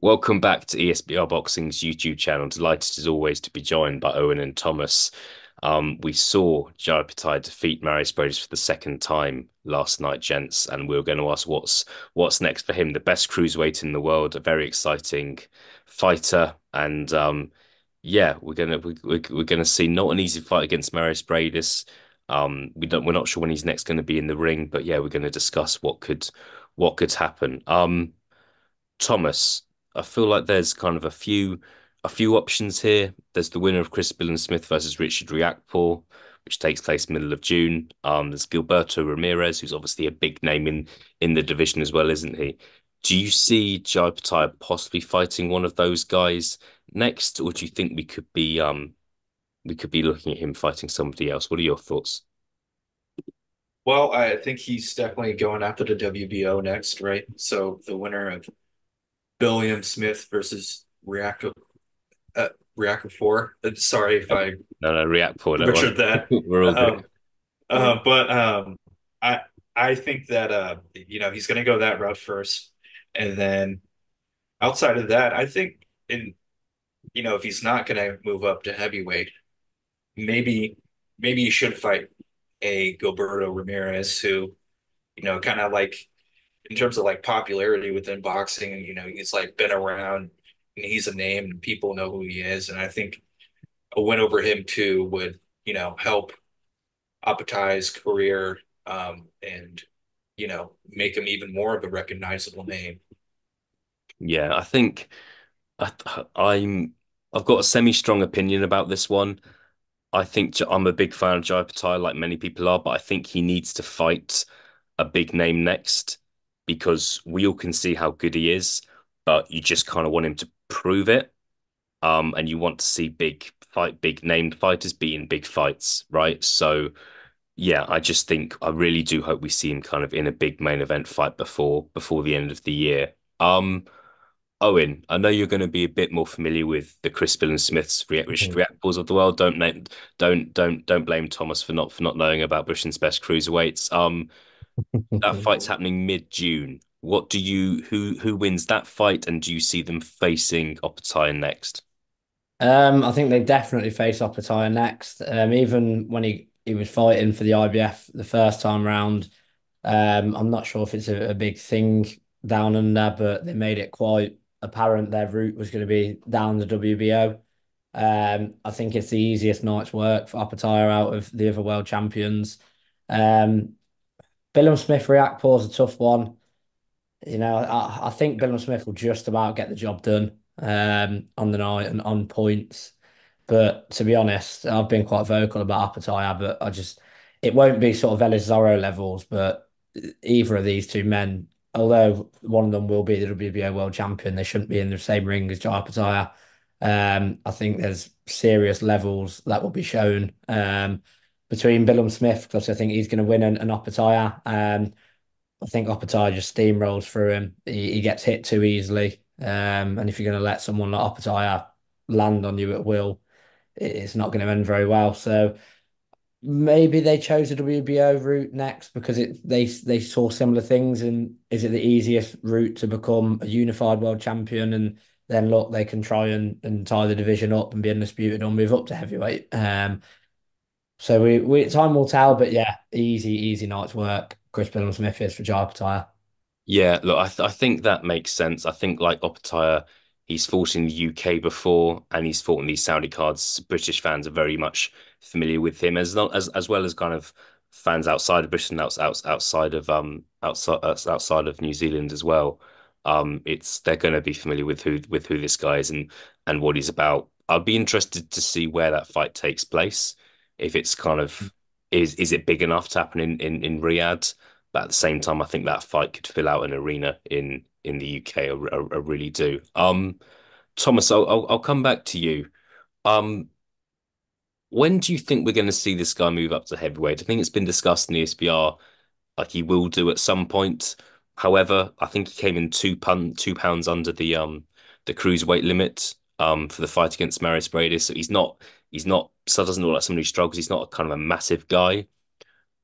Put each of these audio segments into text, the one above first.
Welcome back to ESBR Boxing's YouTube channel. Delighted as always to be joined by Owen and Thomas. We saw Jai Opetaia defeat Marius Brodus for the second time last night, gents, and we were going to ask what's next for him. The best cruiserweight in the world, a very exciting fighter, and yeah, we're gonna see not an easy fight against Marius Brodus. We're not sure when he's next going to be in the ring, but yeah, we're going to discuss what could happen. Thomas, I feel like there's kind of a few options here. There's the winner of Chris Smith versus Richard Riakporhe, which takes place middle of June. There's Gilberto Ramirez, who's obviously a big name in the division as well, isn't he? Do you see Jai Opetaia possibly fighting one of those guys next, or do you think we could be looking at him fighting somebody else? What are your thoughts? Well, I think he's definitely going after the WBO next, right? So the winner of Billiam Smith versus uh, Reactor 4. Sorry if I No, no, Riakporhe, don't butchered worry. that. We're all good. Um, but I I think that he's going to go that route first, and then outside of that, I think in if he's not going to move up to heavyweight, maybe maybe he should fight a Gilberto Ramirez who kind of like in terms of like popularity within boxing, he's like been around and he's a name and people know who he is. And I think a win over him too would, help Opetaia's career and, make him even more of a recognizable name. Yeah, I think I, I'm. I've got a semi-strong opinion about this one. I think I'm a big fan of Jai Opetaia, like many people are, but I think he needs to fight a big name next because we all can see how good he is, but you just kind of want him to prove it. And you want to see big named fighters be in big fights, right? So yeah, I just think I really do hope we see him kind of in a big main event fight before the end of the year. Owen, I know you're going to be a bit more familiar with the Chris Smiths Richard Mhm. Reactables of the world. Don't blame Thomas for not knowing about Britain's best cruiserweights. That fight's happening mid-June. Who wins that fight, and do you see them facing Opetaia next? I think they definitely face Opetaia next. Even when he was fighting for the IBF the first time round, I'm not sure if it's a big thing down under, but they made it quite apparent their route was going to be down the WBO. I think it's the easiest night's work for Opetaia out of the other world champions. Um, Billam Smith Reactpore is a tough one. I think Billam Smith will just about get the job done on the night and on points. But to be honest, I've been quite vocal about Opetaia, but it won't be sort of Ellis Zorro levels, but either of these two men, although one of them will be the WBO world champion, they shouldn't be in the same ring as Jai Opetaia. I think there's serious levels that will be shown between Billam Smith, because I think he's going to win an Opetaia. I think Opetaia just steamrolls through him. He gets hit too easily. And if you're going to let someone like Opetaia land on you at will, it's not going to end very well. So maybe they chose the WBO route next because they saw similar things. And is it the easiest route to become a unified world champion? And then look, they can try and tie the division up and be undisputed or move up to heavyweight. So we time will tell, but yeah, easy night's work. Chris Smith is for Jai Opetaia. Yeah, look, I think that makes sense. I think like Opetaia, he's fought in the UK before, and he's fought in these Saudi cards. British fans are very much familiar with him, as well as kind of fans outside of Britain, outside of New Zealand as well. It's they're going to be familiar with who this guy is and what he's about. I'd be interested to see where that fight takes place. If it's kind of is it big enough to happen in Riyadh? But at the same time, I think that fight could fill out an arena in the UK. I really do. Thomas, I'll come back to you. Um, when do you think we're going to see this guy move up to heavyweight? I think it's been discussed in the ESBR, like he will do at some point. However, I think he came in 2 pounds under the cruiserweight limit for the fight against Marius Brodus. So he's not so doesn't look like somebody who struggles. He's not a kind of a massive guy.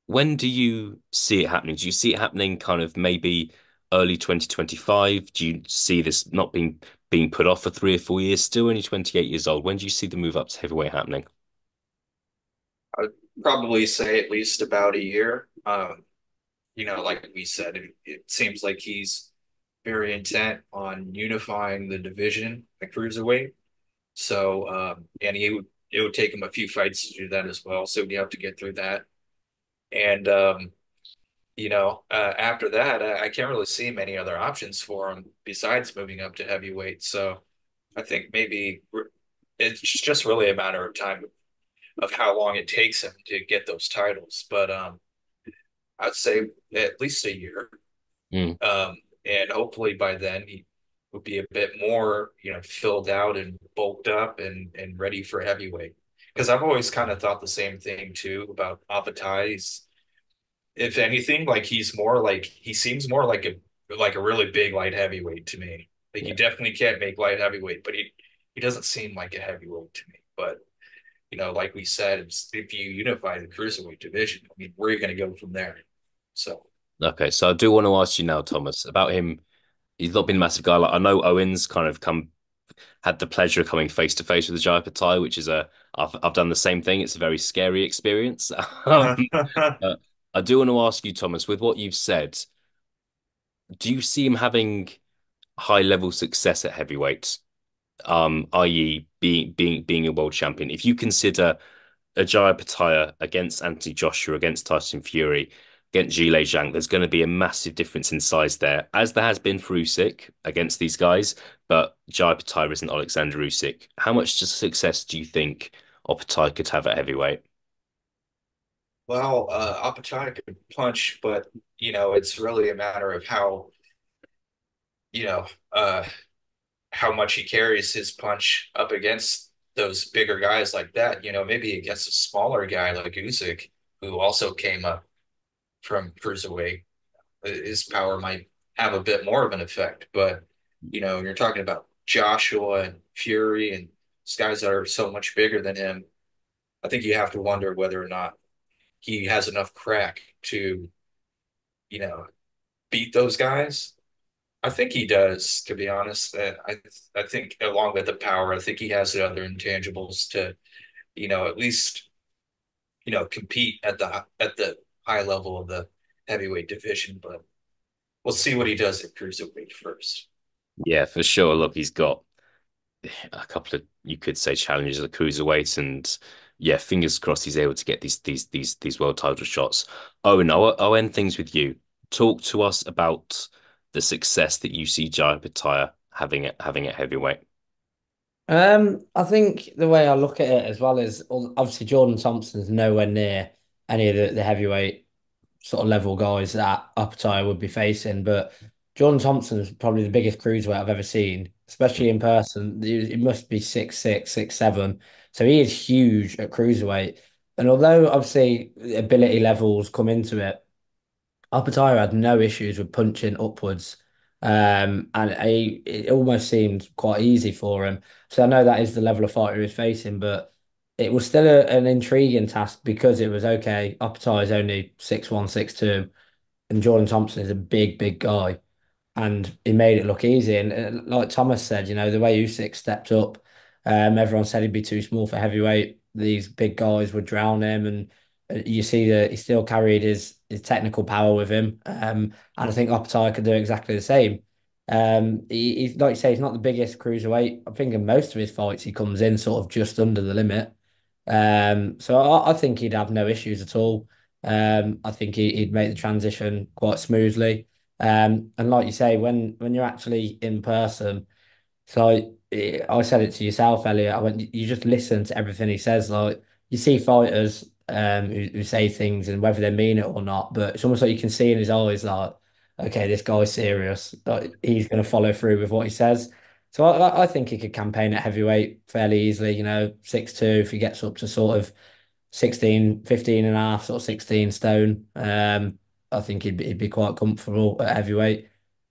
When do you see it happening? Do you see it happening kind of maybe early 2025? Do you see this not being put off for 3 or 4 years? Still only 28 years old. When do you see the move up to heavyweight happening? I'd probably say at least about a year. Like we said, it seems like he's very intent on unifying the division, the cruiserweight. So, and it would take him a few fights to do that as well. So you have to get through that. And after that, I can't really see many other options for him besides moving up to heavyweight. So I think maybe it's just really a matter of time of how long it takes him to get those titles. But I'd say at least a year. Mm. And hopefully by then he would be a bit more, filled out and bulked up and ready for heavyweight. Because I've always kind of thought the same thing too about Opetaia. If anything, like he seems more like a really big light heavyweight to me. Like you Yeah. definitely can't make light heavyweight, but he doesn't seem like a heavyweight to me. But like we said, if you unify the cruiserweight division, I mean, where are you going to go from there? So, Okay, so I do want to ask you now, Thomas, about him. He's not been a massive guy. Like I know Owen's kind of come had the pleasure of coming face to face with the Jai Patai, which is I've done the same thing. It's a very scary experience. Uh, I do want to ask you, Thomas, with what you've said, do you see him having high level success at heavyweight? I.e., being a world champion. If you consider Ajay Pattaya against Anthony Joshua, against Tyson Fury, against Zhilei Zhang, there's going to be a massive difference in size there, as there has been for Usyk against these guys. But Jai Pattaya isn't Alexander Usyk. How much success do you think Opetaia could have at heavyweight? well, Opetaia could punch, but it's really a matter of you know, uh, how much he carries his punch up against those bigger guys like that. Maybe against a smaller guy like Usyk, who also came up from cruiserweight, his power might have a bit more of an effect. But you're talking about Joshua and Fury and these guys that are so much bigger than him. I think you have to wonder whether or not he has enough crack to, you know, beat those guys. I think he does, to be honest. I think along with the power, I think he has the other intangibles to, at least, compete at the high level of the heavyweight division. But we'll see what he does at cruiserweight first. Yeah, for sure. Look, he's got a couple of, you could say, challenges at the cruiserweight, and yeah, fingers crossed he's able to get these world title shots. Owen, I'll end things with you. Talk to us about the success that you see Jai Pattaya having at heavyweight. I think the way I look at it as well is obviously Jordan Thompson's nowhere near any of the heavyweight sort of level guys that Opetaia would be facing. But Jordan Thompson's probably the biggest cruiserweight I've ever seen, especially in person. He must be 6'6", 6'7". So he is huge at cruiserweight. And although obviously ability levels come into it, Opetaia had no issues with punching upwards. And it almost seemed quite easy for him. So I know that is the level of fighter he was facing, but it was still an intriguing task because it was okay. Opetaia is only 6'1", 6'2", and Jordan Thompson is a big, big guy and he made it look easy. And like Thomas said, the way Usyk stepped up, everyone said he'd be too small for heavyweight. These big guys would drown him, and you see that he still carried his technical power with him. And I think Opetaia could do exactly the same. He's like you say, he's not the biggest cruiserweight. I think in most of his fights he comes in sort of just under the limit. So I think he'd have no issues at all. I think he'd make the transition quite smoothly. And like you say, when you're actually in person, so I said it to yourself, Elliot. I went, you just listen to everything he says. Like you see fighters who say things and whether they mean it or not, but it's almost like you can see in his eyes, like, okay, this guy's serious. Like, he's going to follow through with what he says. So I think he could campaign at heavyweight fairly easily. 6'2", if he gets up to sort of 16, 15 and a half, sort of 16 stone. I think he'd be quite comfortable at heavyweight.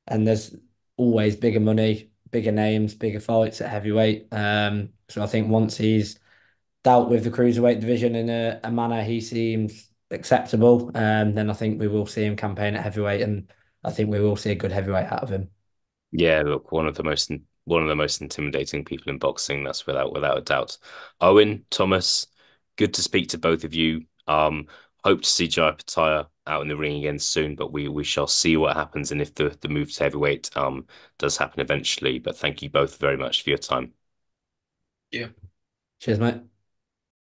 And there's always bigger money, bigger names, bigger fights at heavyweight. So I think once he's dealt with the cruiserweight division in a manner he seems acceptable, then I think we will see him campaign at heavyweight. And I think we will see a good heavyweight out of him. Yeah, look, one of the most intimidating people in boxing. That's without a doubt. Owen, Thomas, good to speak to both of you. Hope to see Jai Pataya out in the ring again soon, but we shall see what happens and if the move to heavyweight does happen eventually. But thank you both very much for your time. Yeah. Cheers, mate.